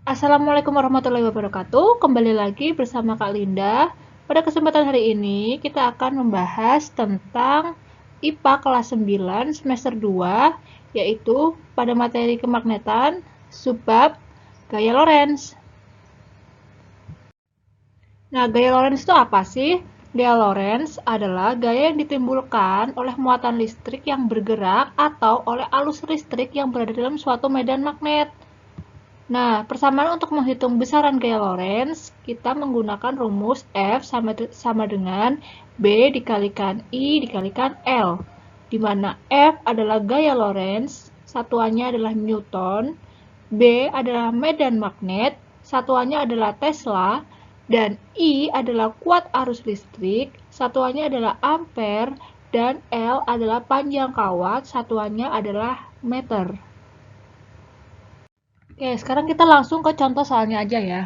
Assalamualaikum warahmatullahi wabarakatuh. Kembali lagi bersama Kak Linda. Pada kesempatan hari ini kita akan membahas tentang IPA kelas 9 semester 2, yaitu pada materi kemagnetan subbab gaya Lorentz. Nah, gaya Lorentz itu apa sih? Gaya Lorentz adalah gaya yang ditimbulkan oleh muatan listrik yang bergerak atau oleh arus listrik yang berada dalam suatu medan magnet. Nah, persamaan untuk menghitung besaran gaya Lorentz, kita menggunakan rumus F sama dengan B dikalikan I dikalikan L, di mana F adalah gaya Lorentz, satuannya adalah Newton, B adalah medan magnet, satuannya adalah Tesla, dan I adalah kuat arus listrik, satuannya adalah ampere, dan L adalah panjang kawat, satuannya adalah meter. Oke, sekarang kita langsung ke contoh soalnya aja ya.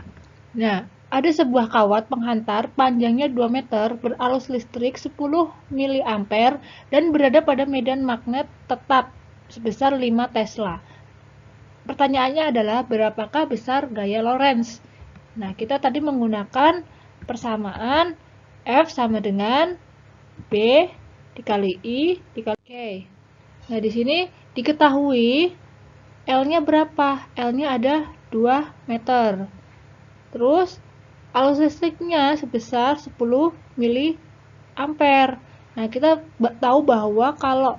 Nah, ada sebuah kawat penghantar panjangnya 2 meter berarus listrik 10 mA dan berada pada medan magnet tetap sebesar 5 Tesla. Pertanyaannya adalah berapakah besar gaya Lorentz? Nah, kita tadi menggunakan persamaan F sama dengan B dikali I dikali K. Nah, di sini diketahui L-nya berapa? L-nya ada 2 meter. Terus, arus listriknya sebesar 10 mA. Nah, kita tahu bahwa kalau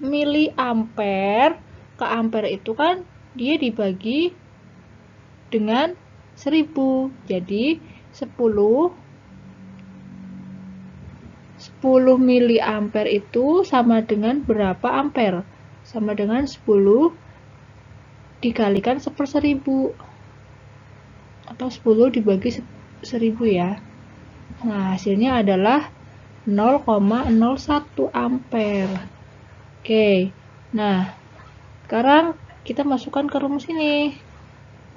miliampere ke ampere itu kan dia dibagi dengan 1000. Jadi, 10 miliampere itu sama dengan berapa ampere? Sama dengan 10 dikalikan 1/1000 atau 10 dibagi 1000 ya. Nah, hasilnya adalah 0,01 ampere. Oke. Nah, sekarang kita masukkan ke rumus ini.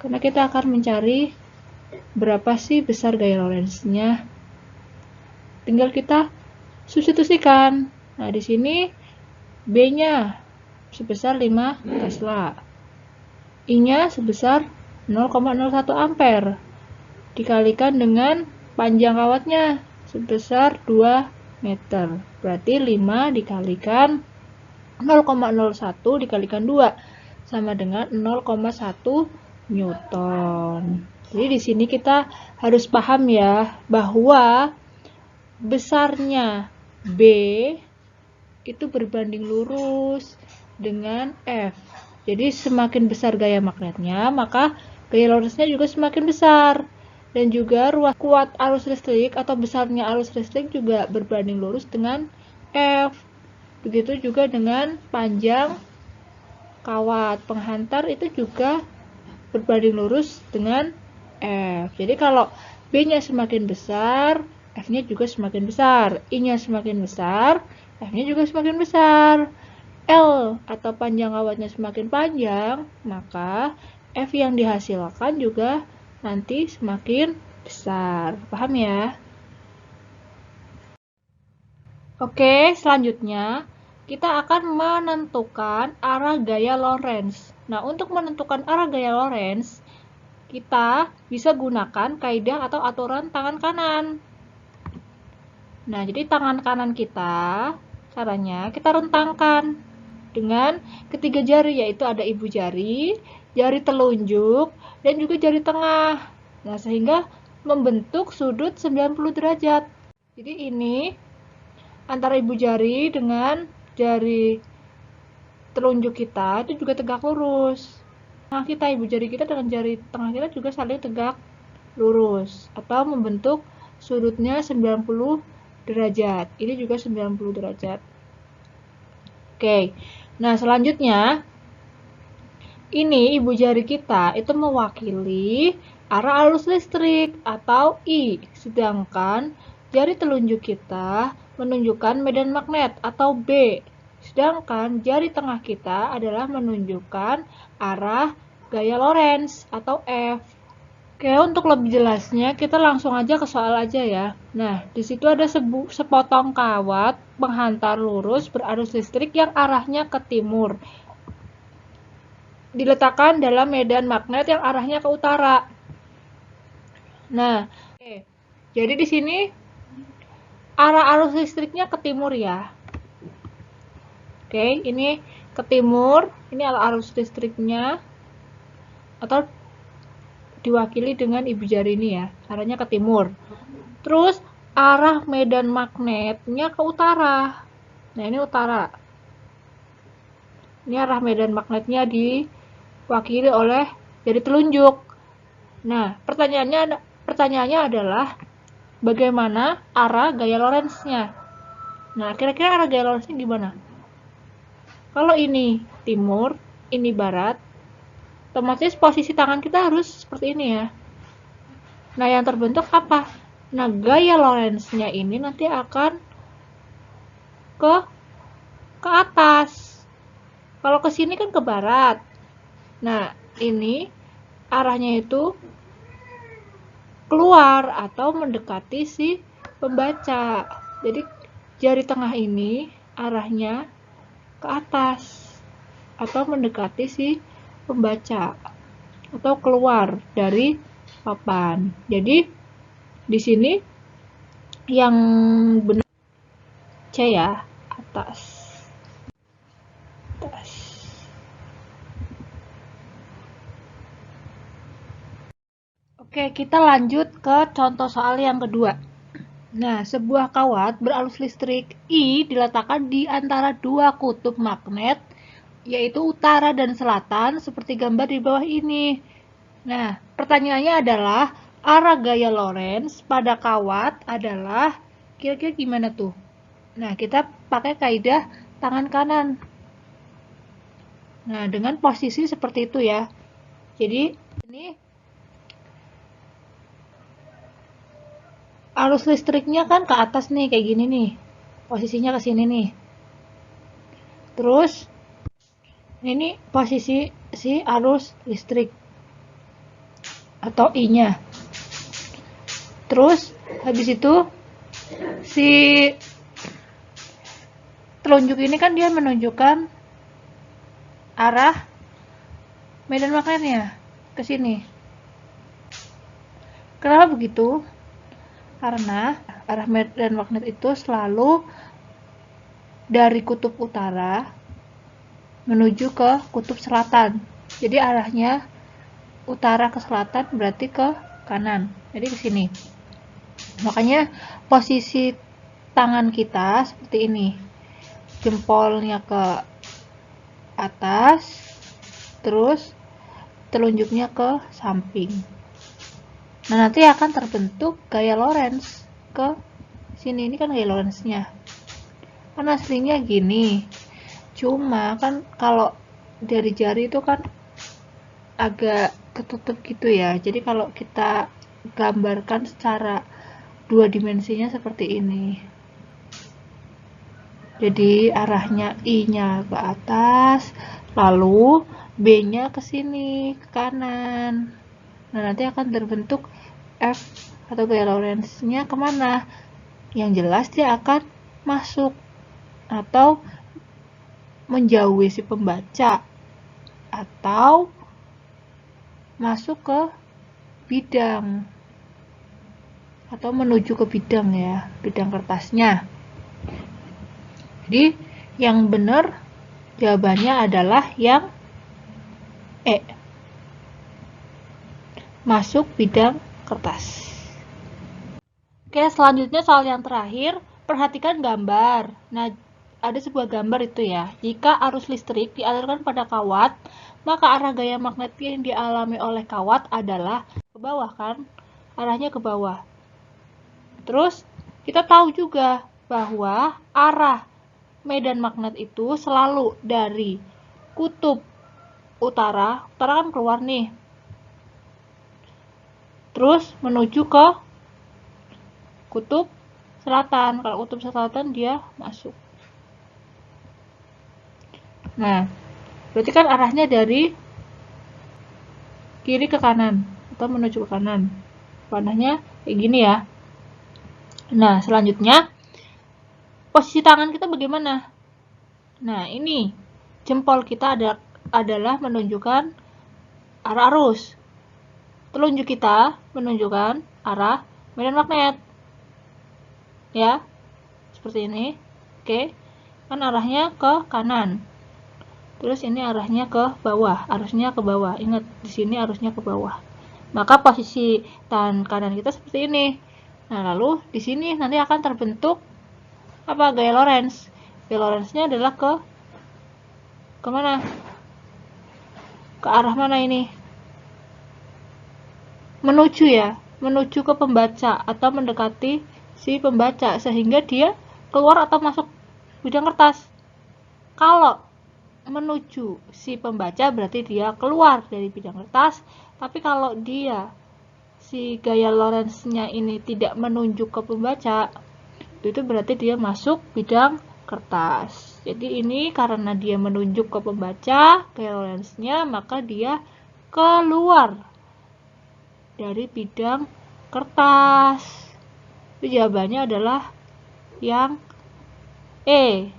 Karena kita akan mencari berapa sih besar gaya Lorentz-nya. Tinggal kita substitusikan. Nah, di sini B-nya sebesar 5 Tesla. I-nya sebesar 0,01 ampere dikalikan dengan panjang kawatnya sebesar 2 meter. Berarti 5 dikalikan 0,01 dikalikan 2 sama dengan 0,1 Newton. Jadi di sini kita harus paham ya bahwa besarnya B itu berbanding lurus dengan F. Jadi semakin besar gaya magnetnya, maka gaya Lorentz-nya juga semakin besar. Dan juga ruas kuat arus listrik atau besarnya arus listrik juga berbanding lurus dengan F. Begitu juga dengan panjang kawat penghantar itu juga berbanding lurus dengan F. Jadi kalau B-nya semakin besar, F-nya juga semakin besar. I-nya semakin besar, F-nya juga semakin besar. L atau panjang kawatnya semakin panjang, maka F yang dihasilkan juga nanti semakin besar. Paham ya? Oke, selanjutnya kita akan menentukan arah gaya Lorentz. Nah, untuk menentukan arah gaya Lorentz, kita bisa gunakan kaidah atau aturan tangan kanan. Nah, jadi tangan kanan kita, caranya kita rentangkan dengan ketiga jari, yaitu ada ibu jari, jari telunjuk, dan juga jari tengah. Nah, sehingga membentuk sudut 90 derajat. Jadi ini antara ibu jari dengan jari telunjuk kita itu juga tegak lurus. Nah, ibu jari kita dengan jari tengah kita juga saling tegak lurus atau membentuk sudutnya 90 derajat. Ini juga 90 derajat. Oke. Nah, selanjutnya ini ibu jari kita itu mewakili arah arus listrik atau I, sedangkan jari telunjuk kita menunjukkan medan magnet atau B, sedangkan jari tengah kita adalah menunjukkan arah gaya Lorentz atau F. Oke, untuk lebih jelasnya kita langsung aja ke soal aja ya. Nah, di situ ada sepotong kawat penghantar lurus berarus listrik yang arahnya ke timur. diletakkan dalam medan magnet yang arahnya ke utara. Nah, jadi di sini arah arus listriknya ke timur ya. Oke, ini ke timur, ini arus listriknya, atau diwakili dengan ibu jari ini ya, arahnya ke timur. Terus arah medan magnetnya ke utara. Nah, ini utara. Ini arah medan magnetnya diwakili oleh jari telunjuk. Nah, pertanyaannya adalah bagaimana arah gaya Lorentz-nya? Nah, kira-kira arah gaya Lorentz-nya gimana? Kalau ini timur, ini barat, otomatis posisi tangan kita harus seperti ini ya. Nah, yang terbentuk apa? Nah, gaya Lorentz-nya ini nanti akan ke atas. Kalau ke sini kan ke barat. Nah, ini arahnya itu keluar atau mendekati si pembaca. Jadi jari tengah ini arahnya ke atas atau mendekati si pembaca atau keluar dari papan. Jadi di sini yang benar C ya, atas. Oke, kita lanjut ke contoh soal yang kedua. Nah, sebuah kawat berarus listrik I diletakkan di antara dua kutub magnet, yaitu utara dan selatan, seperti gambar di bawah ini. Nah, pertanyaannya adalah, arah gaya Lorentz pada kawat adalah, kira-kira gimana tuh? Nah, kita pakai kaidah tangan kanan. Nah, dengan posisi seperti itu ya. Jadi, ini arus listriknya kan ke atas nih, kayak gini nih. Posisinya ke sini nih. Terus, ini posisi si arus listrik atau I-nya. Terus, habis itu, si telunjuk ini kan dia menunjukkan arah medan magnetnya ke sini. Kenapa begitu? Karena arah medan magnet itu selalu dari kutub utara menuju ke kutub selatan. Jadi arahnya utara ke selatan berarti ke kanan. Jadi ke sini. Makanya posisi tangan kita seperti ini. Jempolnya ke atas, terus telunjuknya ke samping. Nah, nanti akan terbentuk gaya Lorentz ke sini. Ini kan gaya Lorentz-nya. Kan aslinya gini. Cuma kan kalau dari jari itu kan agak ketutup gitu ya. Jadi kalau kita gambarkan secara dua dimensinya seperti ini. Jadi arahnya I-nya ke atas, lalu B-nya ke sini, ke kanan. Nah, nanti akan terbentuk F atau gaya Lorentz-nya kemana? Yang jelas dia akan masuk atau menjauhi si pembaca atau masuk ke bidang atau menuju ke bidang ya, bidang kertasnya. Jadi yang benar jawabannya adalah yang E, masuk bidang kertas. Oke, selanjutnya soal yang terakhir, perhatikan gambar. Nah, ada sebuah gambar itu ya. Jika arus listrik dialirkan pada kawat, maka arah gaya magnet yang dialami oleh kawat adalah ke bawah kan? Arahnya ke bawah. Terus, kita tahu juga bahwa arah medan magnet itu selalu dari kutub utara kan keluar nih. Terus menuju ke kutub selatan. Kalau kutub selatan dia masuk. Nah, berarti kan arahnya dari kiri ke kanan atau menuju ke kanan. Panahnya kayak gini ya. Nah, selanjutnya posisi tangan kita bagaimana? Nah, ini jempol kita ada adalah menunjukkan arah arus. Telunjuk kita menunjukkan arah medan magnet. Ya, seperti ini. Oke, kan arahnya ke kanan. Terus ini arahnya ke bawah, arusnya ke bawah. Ingat, di sini arusnya ke bawah. Maka posisi tangan kanan kita seperti ini. Nah, lalu di sini nanti akan terbentuk apa? Gaya Lorentz. Gaya Lorentz-nya adalah ke mana? Ke arah mana ini? Menuju ya, menuju ke pembaca atau mendekati si pembaca sehingga dia keluar atau masuk bidang kertas. Kalau menuju si pembaca berarti dia keluar dari bidang kertas, tapi kalau dia si gaya Lorentz-nya ini tidak menunjuk ke pembaca, itu berarti dia masuk bidang kertas. Jadi ini karena dia menunjuk ke pembaca gaya Lorentz-nya, maka dia keluar dari bidang kertas. Itu jawabannya adalah yang E,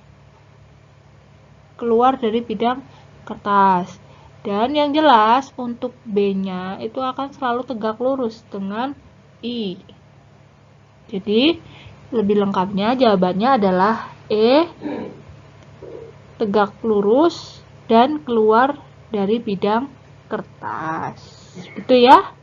keluar dari bidang kertas. Dan yang jelas untuk B-nya itu akan selalu tegak lurus dengan I. Jadi lebih lengkapnya jawabannya adalah E, tegak lurus dan keluar dari bidang kertas. Itu ya.